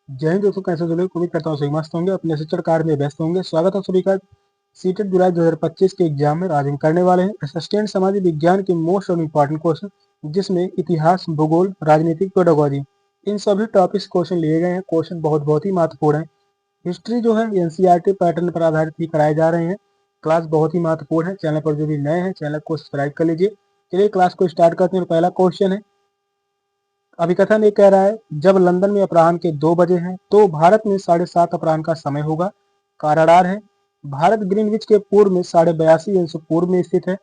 जय हिंद दोस्तों, कैसे हो लोग? उम्मीद करता हूँ सही मस्त होंगे, अपने शिक्षण कार्य में व्यस्त होंगे। स्वागत है सभी का सीटेट जुलाई 2025 के एग्जाम में। आज हम करने वाले हैं असिस्टेंट समाजी विज्ञान के मोस्ट और इम्पोर्टेंट क्वेश्चन, जिसमें इतिहास, भूगोल, राजनीतिक, पेडागोजी इन सभी टॉपिक्स क्वेश्चन लिए गए हैं। क्वेश्चन बहुत ही महत्वपूर्ण है। हिस्ट्री जो है एनसीईआरटी पैटर्न पर आधारित ही कराए जा रहे हैं। क्लास बहुत ही महत्वपूर्ण है। चैनल पर जो भी नए हैं चैनल को सब्सक्राइब कर लीजिए। चलिए क्लास को स्टार्ट करते हैं। पहला क्वेश्चन है, अभिकथन ये कह रहा है, जब लंदन में अपराह्न के 2 बजे हैं तो भारत में 7:30 अपराह्न का समय होगा। कारण आर है, भारत ग्रीनविच के पूर्व में 82.5 अंश पूर्व में स्थित है।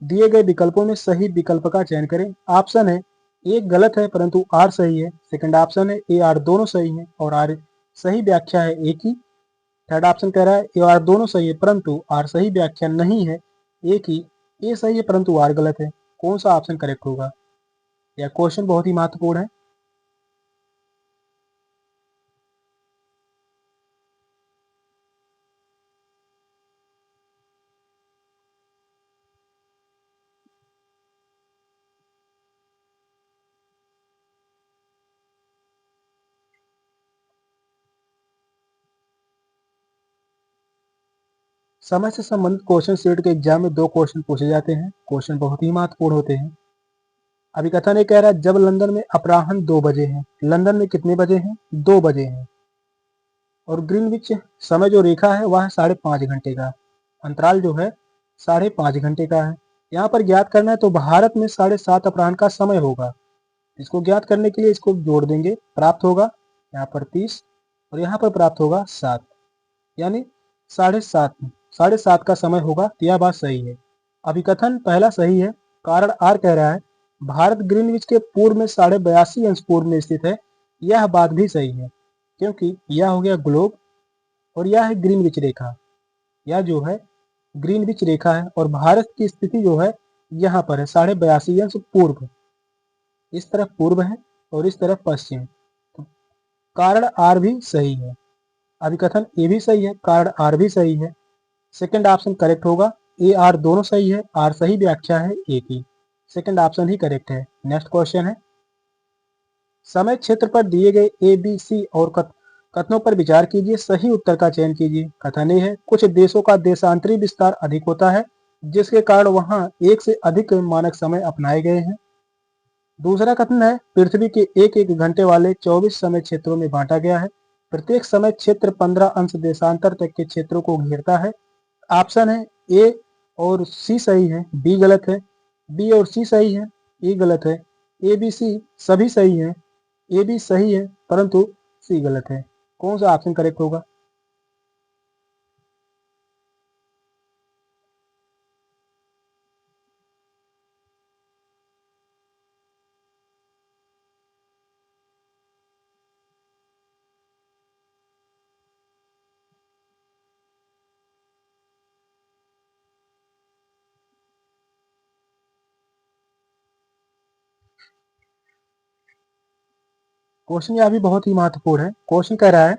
दिए गए विकल्पों में सही विकल्प का चयन करें। ऑप्शन है ए गलत है परंतु आर सही है। सेकंड ऑप्शन है ए आर दोनों सही है और आर सही व्याख्या है ए की। थर्ड ऑप्शन कह रहा है ए आर दोनों सही है परंतु आर सही व्याख्या नहीं है ए की। ए सही है परंतु आर गलत है। कौन सा ऑप्शन करेक्ट होगा? यह क्वेश्चन बहुत ही महत्वपूर्ण है। समय से संबंधित क्वेश्चन सेट के एग्जाम में 2 क्वेश्चन पूछे जाते हैं। क्वेश्चन बहुत ही महत्वपूर्ण होते हैं। अभिकथन ये कह रहा है, जब लंदन में अपराह्न 2 बजे हैं। लंदन में कितने बजे हैं? 2 बजे हैं। और ग्रीनविच समय जो रेखा है वह है 5.5 घंटे का। अंतराल जो है 5.5 घंटे का है। यहाँ पर ज्ञात करना है तो भारत में 7:30 अपराह्न का समय होगा। इसको ज्ञात करने के लिए इसको जोड़ देंगे, प्राप्त होगा यहाँ पर 30 और यहाँ पर प्राप्त होगा 7, यानी 7:30 7:30 का समय होगा। तो यह बात सही है। अभिकथन पहला सही है। कारण आर कह रहा है, भारत ग्रीनविच के पूर्व में 82.5 अंश पूर्व में स्थित है। यह बात भी सही है, क्योंकि यह हो गया ग्लोब और यह है ग्रीनविच रेखा। यह जो है ग्रीनविच रेखा है और भारत की स्थिति जो है यहाँ पर है 82.5 अंश पूर्व। इस तरफ पूर्व है और इस तरफ पश्चिम। तो कारण आर भी सही है। अभिकथन ए भी सही है, कारण आर भी सही है। सेकंड ऑप्शन करेक्ट होगा। ए आर दोनों सही है, आर सही व्याख्या है ए की। सेकंड ऑप्शन ही करेक्ट है। नेक्स्ट क्वेश्चन है, समय क्षेत्र पर दिए गए ए बी सी और कथनों पर विचार कीजिए, सही उत्तर का चयन कीजिए। कथन ए है, कुछ देशों का देशांतरी विस्तार अधिक होता है जिसके कारण वहां एक से अधिक मानक समय अपनाए गए हैं। दूसरा कथन है, पृथ्वी के एक एक घंटे वाले 24 समय क्षेत्रों में बांटा गया है। प्रत्येक समय क्षेत्र 15 अंश देशांतर तक के क्षेत्रों को घेरता है। ऑप्शन है ए और सी सही है, बी गलत है। बी और सी सही है, ए गलत है। ए बी सी सभी सही है, ए बी सही है परंतु सी गलत है। कौन सा ऑप्शन करेक्ट होगा? क्वेश्चन यह भी बहुत ही महत्वपूर्ण है। क्वेश्चन कह रहा है,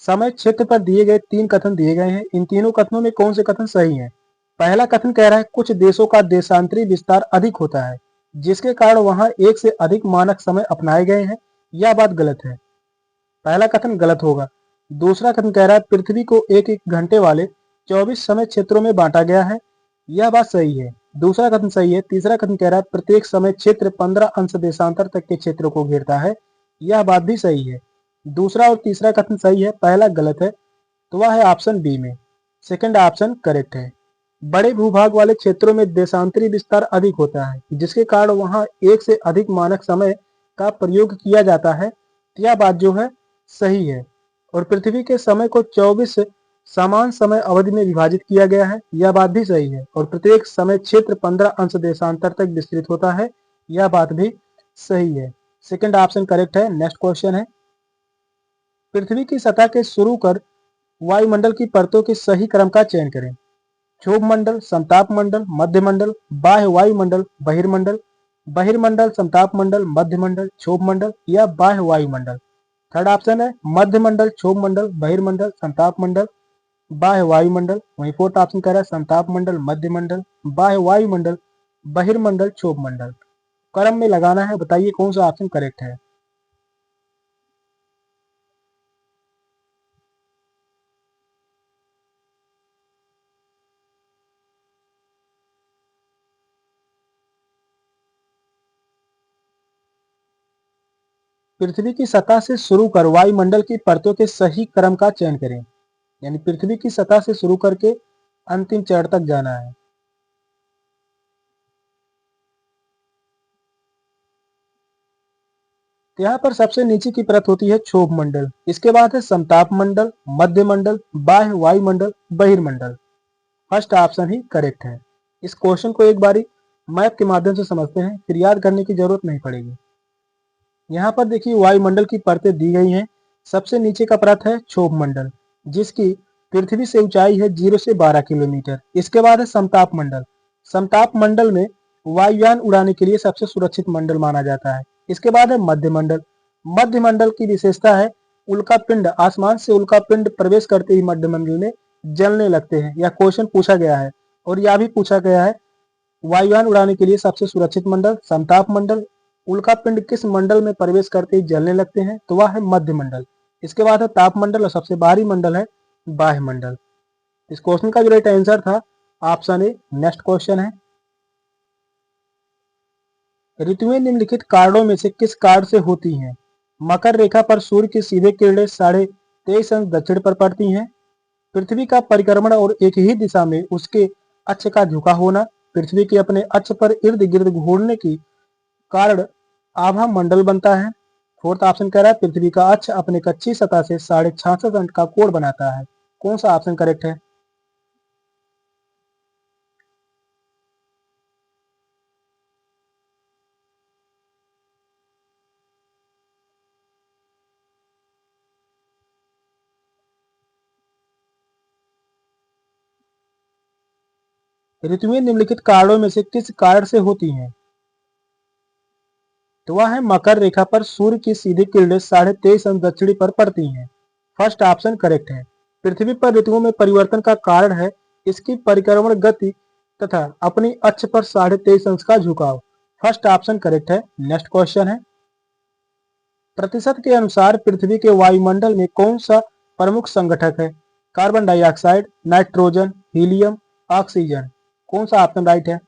समय क्षेत्र पर दिए गए 3 कथन दिए गए हैं। इन तीनों कथनों में कौन से कथन सही हैं? पहला कथन कह रहा है, कुछ देशों का देशांतरी विस्तार अधिक होता है जिसके कारण वहां एक से अधिक मानक समय अपनाए गए हैं। यह बात गलत है। पहला कथन गलत होगा। दूसरा कथन कह रहा है, पृथ्वी को एक एक घंटे वाले 24 समय क्षेत्रों में बांटा गया है। यह बात सही है। दूसरा कथन सही है। तीसरा कथन कह रहा है, प्रत्येक समय क्षेत्र 15 अंश देशांतर तक के क्षेत्रों को घेरता है। यह बात भी सही है। दूसरा और तीसरा कथन सही है, पहला गलत है। तो वह है ऑप्शन बी में। सेकंड ऑप्शन करेक्ट है। बड़े भूभाग वाले क्षेत्रों में देशांतरी विस्तार अधिक होता है जिसके कारण वहां एक से अधिक मानक समय का प्रयोग किया जाता है। यह बात जो है सही है। और पृथ्वी के समय को 24 समान समय अवधि में विभाजित किया गया है। यह बात भी सही है। और प्रत्येक समय क्षेत्र 15 अंश देशांतर तक विस्तृत होता है। यह बात भी सही है। सेकंड ऑप्शन करेक्ट है। नेक्स्ट क्वेश्चन है, पृथ्वी की सतह के शुरू कर वायुमंडल की परतों के सही क्रम का चयन करें। क्षोभ मंडल, समताप मंडल, मध्य मंडल, बाह्य वायुमंडल, बहिर्मंडल, बहिर्मंडल, समताप मंडल, मध्य मंडल, क्षोभ मंडल या बाह्य वायुमंडल। थर्ड ऑप्शन है मध्य मंडल, क्षोभ मंडल, बहिर्मंडल, समताप मंडल, बाह्य वायुमंडल। वहीं फोर्थ ऑप्शन कह रहा है समताप मंडल, मध्य मंडल, बाह्य वायुमंडल, बहिर्मंडल, क्षोभ मंडल। क्रम में लगाना है, बताइए कौन सा ऑप्शन करेक्ट है। पृथ्वी की सतह से शुरू कर वायुमंडल की परतों के सही क्रम का चयन करें। यानी पृथ्वी की सतह से शुरू करके अंतिम चरण तक जाना है। तो यहाँ पर सबसे नीचे की परत होती है क्षोभ मंडल, इसके बाद है समताप मंडल, मध्य मंडल, बाह्य वायुमंडल, बहिर्मंडल। फर्स्ट ऑप्शन ही करेक्ट है। इस क्वेश्चन को एक बारी मैप के माध्यम से समझते हैं, फिर याद करने की जरूरत नहीं पड़ेगी। यहाँ पर देखिए वायुमंडल की परतें दी गई हैं। सबसे नीचे का परत है क्षोभ मंडल, जिसकी पृथ्वी से ऊंचाई है 0 से 12 किलोमीटर। इसके बाद है समताप मंडल। समताप मंडल में वायुयान उड़ाने के लिए सबसे सुरक्षित मंडल माना जाता है। इसके बाद है मध्य मंडल। मध्य मंडल की विशेषता है उल्का पिंड आसमान से उल्का पिंड प्रवेश करते ही मध्य मंडल में जलने लगते हैं। यह क्वेश्चन पूछा गया है और यह भी पूछा गया है वायुयान उड़ाने के लिए सबसे सुरक्षित मंडल समताप मंडल। उल्का पिंड किस मंडल में प्रवेश करते ही जलने लगते हैं, तो वह है मध्य मंडल। इसके बाद है ताप मंडल और सबसे बाहरी मंडल है बाह्य मंडल। इस क्वेश्चन का जो राइट आंसर था ऑप्शन ए। नेक्स्ट क्वेश्चन है, ऋतुएं निम्नलिखित कारणों में से किस कारण से होती हैं? मकर रेखा पर सूर्य की सीधे किरणें 23.5 अंश दक्षिण पर पड़ती हैं। पृथ्वी का परिक्रमण और एक ही दिशा में उसके अक्ष का झुका होना। पृथ्वी के अपने अक्ष पर इर्द गिर्द घूमने की कारण आभा मंडल बनता है। फोर्थ ऑप्शन कह रहा है पृथ्वी का अक्ष अपने कच्ची सतह से 66.5 अंश का कोण बनाता है। कौन सा ऑप्शन करेक्ट है? ऋतुएं निम्नलिखित कारणों में से किस कारण से होती हैं? तो वह है मकर रेखा पर सूर्य की सीधी किरणें 23.5 अंश दक्षिणी पर पड़ती हैं। फर्स्ट ऑप्शन करेक्ट है। पृथ्वी पर ऋतुओं में परिवर्तन का कारण है इसकी परिक्रमण गति तथा अपनी अक्ष पर 23.5 अंश का झुकाव। फर्स्ट ऑप्शन करेक्ट है। नेक्स्ट क्वेश्चन है, प्रतिशत के अनुसार पृथ्वी के वायुमंडल में कौन सा प्रमुख संगठक है? Carbon dioxide, nitrogen, helium, oxygen. कौन सा ऑप्शन राइट है?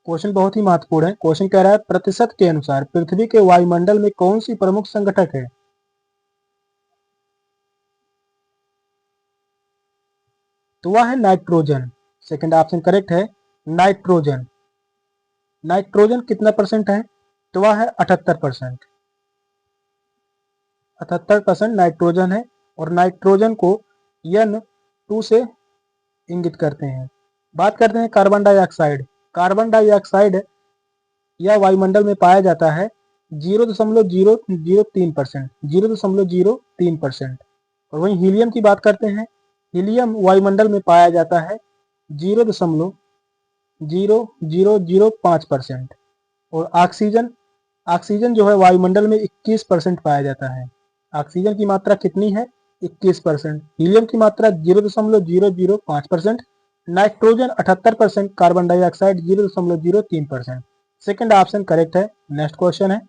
क्वेश्चन बहुत ही महत्वपूर्ण है। क्वेश्चन कह रहा है प्रतिशत के अनुसार पृथ्वी के वायुमंडल में कौन सी प्रमुख संगठक है? तो वह है नाइट्रोजन। सेकंड ऑप्शन करेक्ट है। नाइट्रोजन। नाइट्रोजन कितना परसेंट है? तो वह है 78%। 78% नाइट्रोजन है और नाइट्रोजन को N2 से इंगित करते हैं। बात करते हैं कार्बन डाइऑक्साइड। कार्बन डाइऑक्साइड यह वायुमंडल में पाया जाता है 0.003%। 0.03%। और वहीं हीलियम की बात करते हैं। हीलियम वायुमंडल में पाया जाता है 0.0005%। और ऑक्सीजन, ऑक्सीजन जो है वायुमंडल में 21% पाया जाता है। ऑक्सीजन की मात्रा कितनी है? 21%। हीलियम की मात्रा 0.005%। Nitrogen 78%। Carbon dioxide 0.03%। Second option correct है। नेक्स्ट क्वेश्चन है,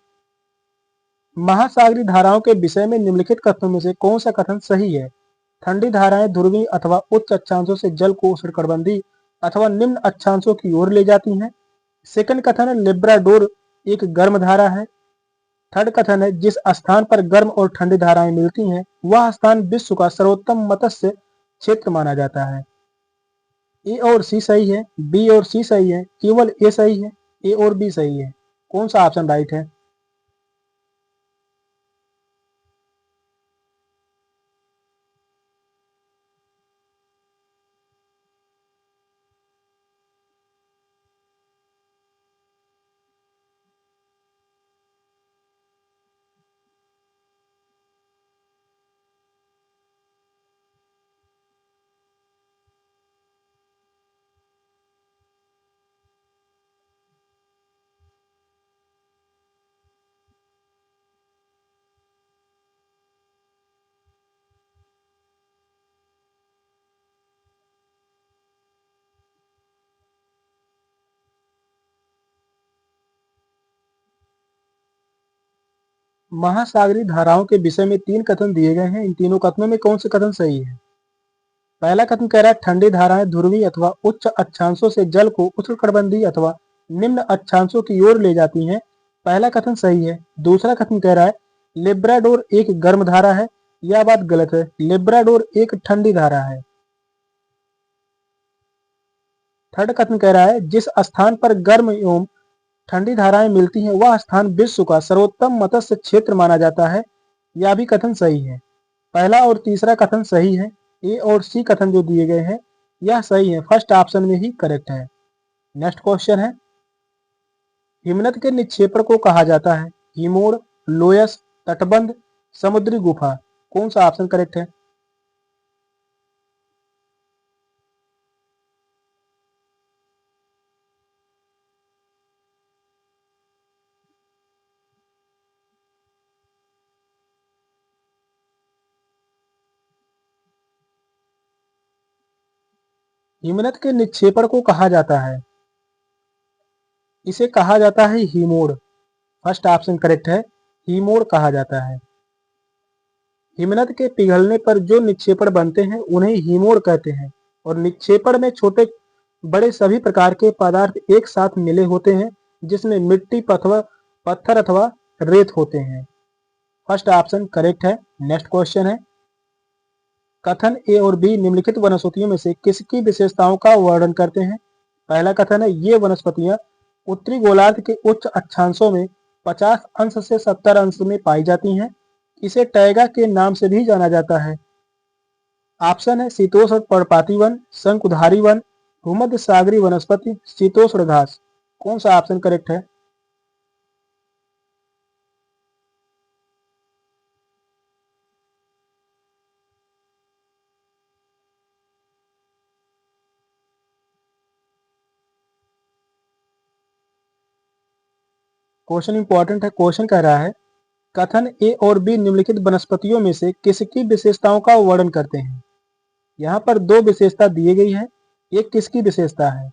महासागरीय धाराओं के विषय में निम्नलिखित कथनों में से कौन सा कथन सही है? ठंडी धाराएं ध्रुवीय अथवा उच्च अक्षांशों से जल को उष्णकटिबंधीय अथवा निम्न अक्षांशों की ओर ले जाती हैं। सेकंड कथन है लेब्राडोर एक गर्म धारा है। थर्ड कथन है जिस स्थान पर गर्म और ठंडी धाराएं मिलती हैं वह स्थान विश्व का सर्वोत्तम मत्स्य क्षेत्र माना जाता है। ए और सी सही है, बी और सी सही है, केवल ए सही है। ए और बी सही है। कौन सा ऑप्शन राइट है? महासागरीय धाराओं के विषय में 3 कथन दिए गए हैं। इन तीनों कथनों में कौन से कथन सही है? पहला कथन कह रहा है ठंडी धाराएं ध्रुवीय अथवा उच्च अक्षांशों से जल को उष्णकटिबंधीय अथवा निम्न अक्षांशों की ओर ले जाती हैं। पहला कथन सही है। दूसरा कथन कह रहा है लेब्राडोर एक गर्म धारा है। यह बात गलत है। लेब्राडोर एक ठंडी धारा है। थर्ड कथन कह रहा है जिस स्थान पर गर्म एवं ठंडी धाराएं मिलती हैं वह स्थान विश्व का सर्वोत्तम मत्स्य क्षेत्र माना जाता है। यह भी कथन सही है। पहला और तीसरा कथन सही है। ए और सी कथन जो दिए गए हैं यह सही है। फर्स्ट ऑप्शन में ही करेक्ट है। नेक्स्ट क्वेश्चन है हिमनद के निक्षेपण को कहा जाता है हिमोड़, लोयस, तटबंध, समुद्री गुफा। कौन सा ऑप्शन करेक्ट है? हिमनद के निक्षेपण को कहा जाता है, इसे कहा जाता है हिमोड़। फर्स्ट ऑप्शन करेक्ट है। हिमोड़ कहा जाता है। हिमनद के पिघलने पर जो निक्षेपण बनते हैं उन्हें हिमोड़ कहते हैं और निक्षेपण में छोटे बड़े सभी प्रकार के पदार्थ एक साथ मिले होते हैं जिसमें मिट्टी, पत्थर अथवा रेत होते हैं। फर्स्ट ऑप्शन करेक्ट है। नेक्स्ट क्वेश्चन है कथन ए और बी निम्नलिखित वनस्पतियों में से किसकी विशेषताओं का वर्णन करते हैं? पहला कथन है ये वनस्पतियां उत्तरी गोलार्ध के उच्च अक्षांशों में 50 अंश से 70 अंश में पाई जाती हैं। इसे टैगा के नाम से भी जाना जाता है। ऑप्शन है शीतोष्ण पर्णपाती वन, शंकुधारी वन, भूमध्य सागरीय वनस्पति, शीतोष्ण घास। कौन सा ऑप्शन करेक्ट है? क्वेश्चन इंपॉर्टेंट है। क्वेश्चन कह रहा है कथन ए और बी निम्नलिखित वनस्पतियों में से किसकी विशेषताओं का वर्णन करते हैं? यहाँ पर दो विशेषता दी गई है। एक किसकी विशेषता है?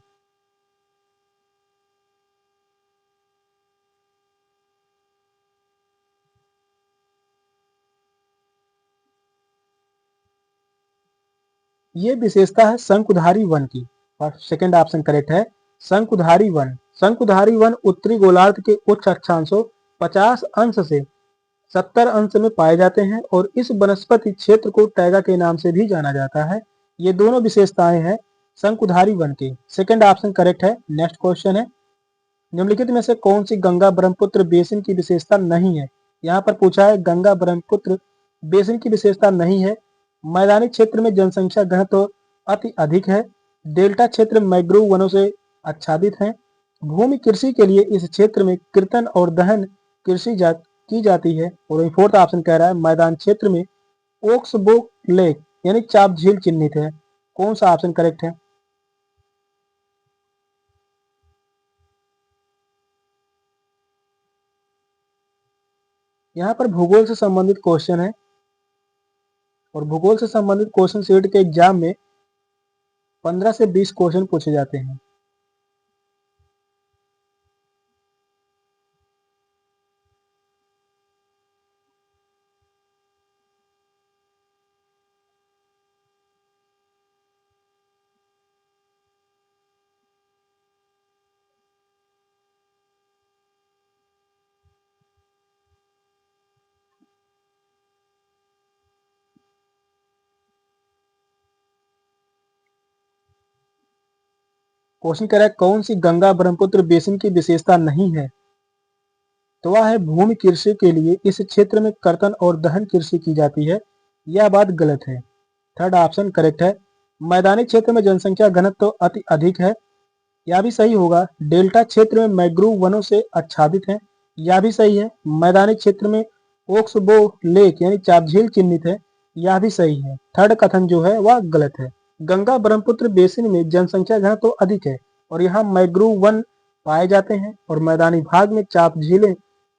ये विशेषता है शंकुधारी वन की। और सेकंड ऑप्शन करेक्ट है। शंकुधारी वन। शंकुधारी वन उत्तरी गोलार्ध के उच्च अक्षांशों 50 अंश से 70 अंश में पाए जाते हैं और इस वनस्पति क्षेत्र को टैगा के नाम से भी जाना जाता है। ये दोनों विशेषताएं हैं शंकुधारी वन की। सेकंड ऑप्शन करेक्ट है। नेक्स्ट क्वेश्चन है निम्नलिखित में से कौन सी गंगा ब्रह्मपुत्र बेसिन की विशेषता नहीं है? यहाँ पर पूछा है गंगा ब्रह्मपुत्र बेसिन की विशेषता नहीं है। मैदानी क्षेत्र में जनसंख्या घनत्व अति अधिक है। डेल्टा क्षेत्र मैंग्रोव वनों से आच्छादित है। भूमि कृषि के लिए इस क्षेत्र में कृतन और दहन कृषि की जाती है। और फोर्थ ऑप्शन कह रहा है मैदान क्षेत्र में ओक्सबो लेक यानी चाप झील चिन्हित है। कौन सा ऑप्शन करेक्ट है? यहाँ पर भूगोल से संबंधित क्वेश्चन है और भूगोल से संबंधित क्वेश्चन सेट के एग्जाम में 15 से 20 क्वेश्चन पूछे जाते हैं। क्वेश्चन कह रहा है कौन सी गंगा ब्रह्मपुत्र बेसिन की विशेषता नहीं है? तो वह है भूमि कृषि के लिए इस क्षेत्र में कर्तन और दहन कृषि की जाती है। यह बात गलत है। थर्ड ऑप्शन करेक्ट है। मैदानी क्षेत्र में जनसंख्या घनत्व तो अति अधिक है। यह भी सही होगा। डेल्टा क्षेत्र में मैंग्रोव वनों से आच्छादित है। यह भी सही है। मैदानी क्षेत्र में ओक्सबो लेक यानी चाप झील चिन्हित है। यह भी सही है। थर्ड कथन जो है वह गलत है। गंगा ब्रह्मपुत्र बेसिन में जनसंख्या घनत्व तो अधिक है और यहाँ मैंग्रोव वन पाए जाते हैं और मैदानी भाग में चाप झीलें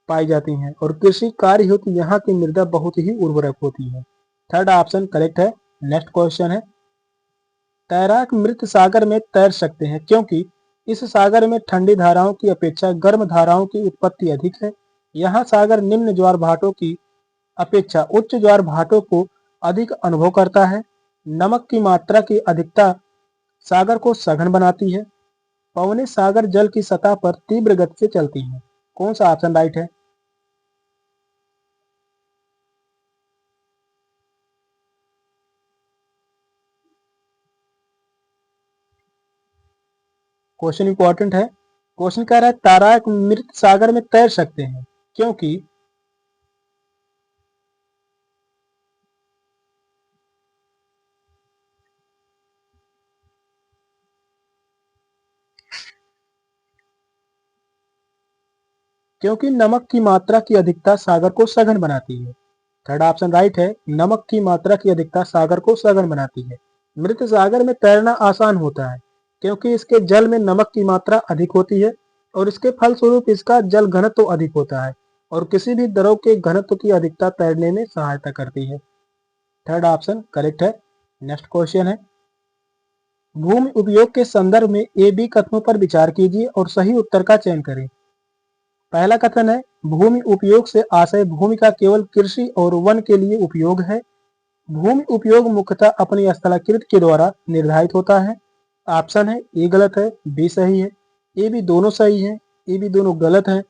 पाई जाती हैं और कृषि कार्य हेतु यहाँ की मृदा बहुत ही उर्वरक होती है। थर्ड ऑप्शन करेक्ट है। नेक्स्ट क्वेश्चन है तैराक मृत सागर में तैर सकते हैं क्योंकि इस सागर में ठंडी धाराओं की अपेक्षा गर्म धाराओं की उत्पत्ति अधिक है। यहाँ सागर निम्न ज्वार भाटों की अपेक्षा उच्च ज्वार भाटों को अधिक अनुभव करता है। नमक की मात्रा की अधिकता सागर को सघन बनाती है। पवनें सागर जल की सतह पर तीव्र गति से चलती हैं। कौन सा ऑप्शन राइट है? क्वेश्चन इंपॉर्टेंट है। क्वेश्चन कह रहा है तैराक मृत सागर में तैर सकते हैं क्योंकि नमक की मात्रा की अधिकता सागर को सघन बनाती है। थर्ड ऑप्शन राइट है। नमक की मात्रा की अधिकता सागर को सघन बनाती है। मृत सागर में तैरना आसान होता है क्योंकि इसके जल में नमक की मात्रा अधिक होती है और इसके फलस्वरूप इसका जल घनत्व अधिक होता है और किसी भी द्रव के घनत्व की अधिकता तैरने में सहायता करती है। थर्ड ऑप्शन करेक्ट है। नेक्स्ट क्वेश्चन है, भूमि उपयोग के संदर्भ में ए बी कथनों पर विचार कीजिए और सही उत्तर का चयन करें। पहला कथन है, भूमि उपयोग से आशय भूमि का केवल कृषि और वन के लिए उपयोग है। भूमि उपयोग मुख्यतः अपनी स्थलाकृत के द्वारा निर्धारित होता है। ऑप्शन है ए गलत है, बी सही है। ए बी दोनों सही है, ए बी दोनों गलत है।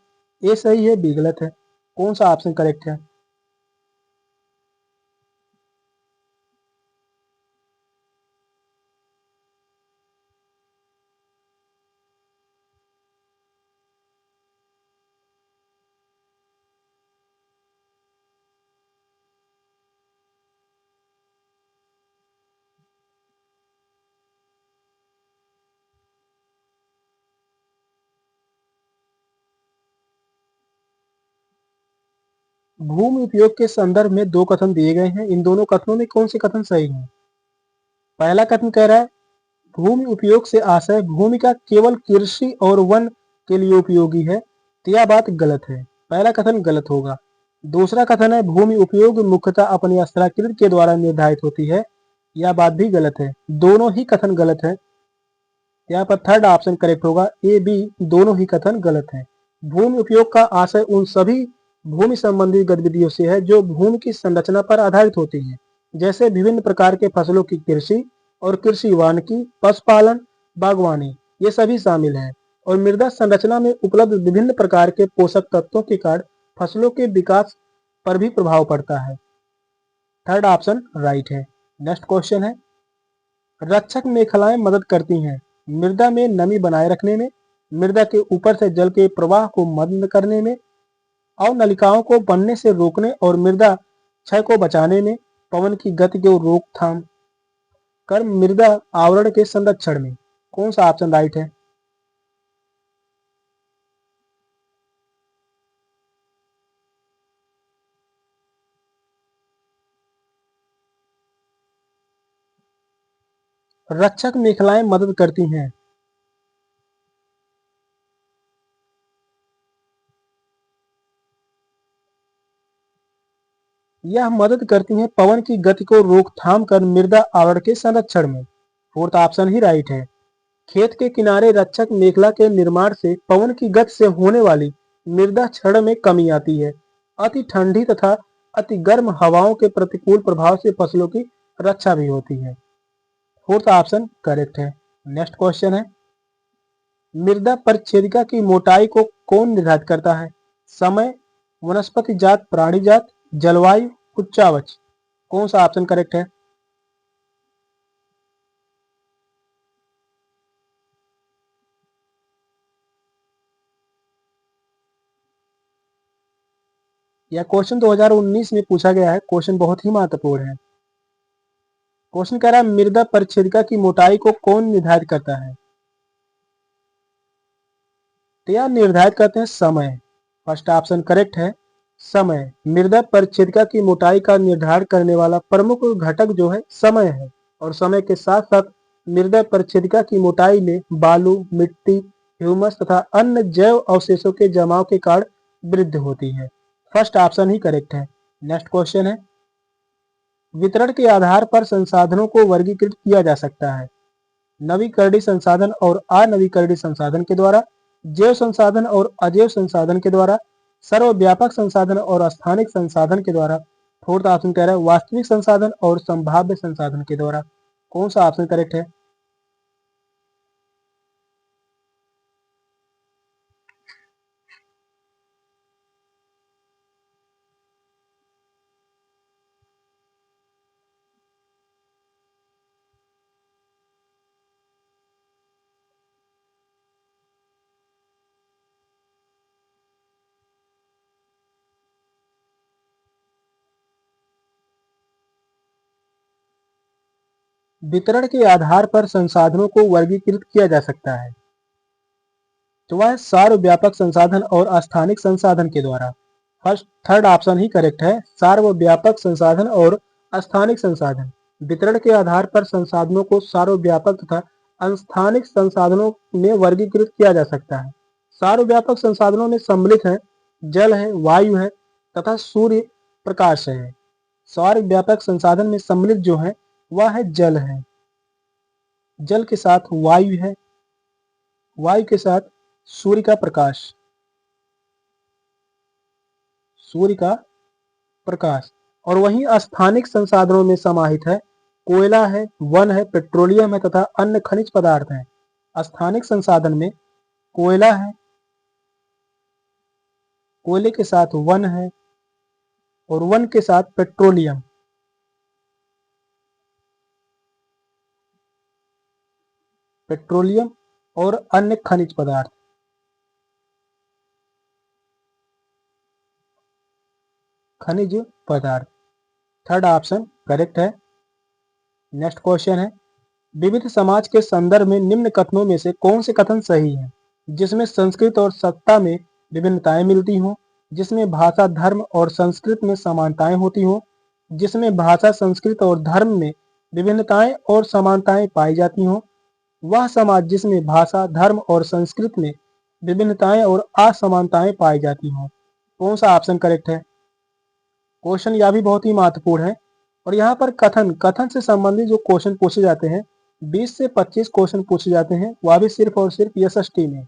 ए सही है, बी गलत है। कौन सा ऑप्शन करेक्ट है? भूमि उपयोग के संदर्भ में दो कथन दिए गए हैं। इन दोनों कथनों में कौन से कथन सही हैं? पहला कथन कह रहा है भूमि उपयोग से आशय भूमि का केवल कृषि और वन के लिए उपयोगी है, तो यह बात गलत है। पहला कथन गलत होगा। दूसरा कथन है भूमि उपयोग मुख्यतः अपनी स्थलाकृत के द्वारा निर्धारित होती है, यह बात भी गलत है। दोनों ही कथन गलत है। यहाँ पर थर्ड ऑप्शन करेक्ट होगा। ए बी दोनों ही कथन गलत है। भूमि उपयोग का आशय उन सभी भूमि संबंधी गतिविधियों से है जो भूमि की संरचना पर आधारित होती हैं, जैसे विभिन्न प्रकार के फसलों की कृषि और कृषि वानिकी, पशुपालन, बागवानी, ये सभी शामिल हैं। और मृदा संरचना में उपलब्ध विभिन्न प्रकार के पोषक तत्वों के कारण फसलों के विकास पर भी प्रभाव पड़ता है। थर्ड ऑप्शन राइट है। नेक्स्ट क्वेश्चन है, रक्षक मेखलाएं मदद करती हैं मृदा में नमी बनाए रखने में, मृदा के ऊपर से जल के प्रवाह को मंद करने में, अवनलिकाओं को बनने से रोकने और मृदा क्षय को बचाने में, पवन की गति को रोकथाम कर मृदा आवरण के संरक्षण में। कौन सा ऑप्शन राइट है? रक्षक मेखलाएं मदद करती हैं। यह मदद करती हैं पवन की गति को रोकथाम कर मृदा आवरण के संरक्षण में। फोर्थ ऑप्शन ही राइट है। खेत के किनारे रक्षक मेखला के निर्माण से पवन की गति से होने वाली मृदा क्षरण में कमी आती है। अति ठंडी तथा अति गर्म हवाओं के प्रतिकूल प्रभाव से फसलों की रक्षा भी होती है। फोर्थ ऑप्शन करेक्ट है। नेक्स्ट क्वेश्चन है, मृदा परिच्छेदिका की मोटाई को कौन निर्धारित करता है? समय, वनस्पति जात, प्राणी जात, जलवायु, उच्चावच। कौन सा ऑप्शन करेक्ट है? यह क्वेश्चन 2019 में पूछा गया है। क्वेश्चन बहुत ही महत्वपूर्ण है। क्वेश्चन कह रहा है मृदा परिच्छेदिका की मोटाई को कौन निर्धारित करता है? तो यह निर्धारित करते हैं समय। फर्स्ट ऑप्शन करेक्ट है। समय, मृदा परिच्छेदिका की मोटाई का निर्धारण करने वाला प्रमुख घटक जो है समय है और समय के साथ साथ मृदा परिच्छेदिका की मोटाई में बालू, मिट्टी, ह्यूमस तथा अन्य जैव अवशेषों के जमाव के कारण वृद्धि होती है। फर्स्ट ऑप्शन ही करेक्ट है। नेक्स्ट क्वेश्चन है, वितरण के आधार पर संसाधनों को वर्गीकृत किया जा सकता है नवीकरणीय संसाधन और अनवीकरणीय संसाधन के द्वारा, जैव संसाधन और अजैव संसाधन के द्वारा, सर्वव्यापक संसाधन और स्थानिक संसाधन के द्वारा। फोर्थ ऑप्शन कह रहा है वास्तविक संसाधन और संभाव्य संसाधन के द्वारा। कौन सा ऑप्शन करेक्ट है? वितरण के आधार पर संसाधनों को वर्गीकृत किया जा सकता है, तो वह सार्वव्यापक संसाधन और स्थानिक संसाधन के द्वारा। फर्स्ट थर्ड ऑप्शन ही करेक्ट है, सार्वव्यापक संसाधन और स्थानिक संसाधन। वितरण के आधार पर संसाधनों को सार्वव्यापक तथा स्थानिक संसाधनों में वर्गीकृत किया जा सकता है। सार्वव्यापक संसाधनों में सम्मिलित है जल है, वायु है तथा सूर्य प्रकाश है। सार्वव्यापक संसाधन में सम्मिलित जो है वह है जल है, जल के साथ वायु है, वायु के साथ सूर्य का प्रकाश, सूर्य का प्रकाश। और वहीं स्थानिक संसाधनों में समाहित है कोयला है, वन है, पेट्रोलियम है तथा अन्य खनिज पदार्थ हैं। स्थानिक संसाधन में कोयला है, कोयले के साथ वन है और वन के साथ पेट्रोलियम, पेट्रोलियम और अन्य खनिज पदार्थ। खनिज पदार्थ थर्ड ऑप्शन करेक्ट है। नेक्स्ट क्वेश्चन है विविध समाज के संदर्भ में निम्न कथनों में से कौन से कथन सही है? जिसमें संस्कृत और सत्ता में विभिन्नताएं मिलती हों, जिसमें भाषा धर्म और संस्कृत में समानताएं होती हों, जिसमें भाषा संस्कृत और धर्म में विभिन्नताएं और समानताएं पाई जाती हों, वह समाज जिसमें भाषा धर्म और संस्कृत में विभिन्नताएं और असमानताएं पाई जाती हों। कौन सा ऑप्शन करेक्ट है? क्वेश्चन यह भी बहुत ही महत्वपूर्ण है और यहाँ पर कथन से संबंधित जो क्वेश्चन पूछे जाते हैं 20 से 25 क्वेश्चन पूछे जाते हैं, वह भी सिर्फ और सिर्फ एसएसटी में।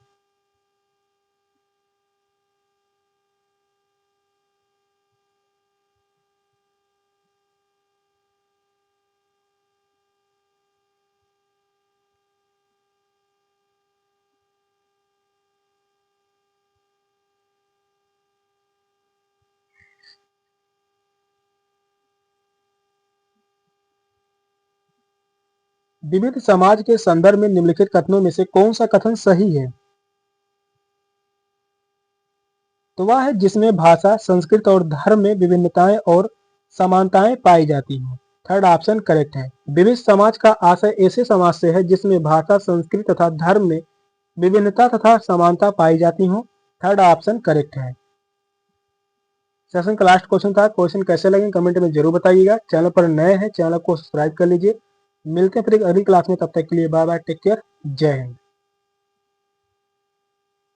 विविध समाज के संदर्भ में निम्नलिखित कथनों में से कौन सा कथन सही है? तो वह है जिसमें भाषा संस्कृत और धर्म में विभिन्नताएं और समानताएं पाई जाती हैं। थर्ड ऑप्शन करेक्ट है। विविध समाज का आशय ऐसे समाज से है जिसमें भाषा संस्कृत तथा धर्म में विभिन्नता तथा समानता पाई जाती हो। थर्ड ऑप्शन करेक्ट है। सेशन का लास्ट क्वेश्चन था। क्वेश्चन कैसे लगे कमेंट में जरूर बताइएगा। चैनल पर नए हैं, चैनल को सब्सक्राइब कर लीजिए। मिलते हैं फिर अगली क्लास में, तब तक के लिए बाय बाय, टेक केयर, जय हिंद।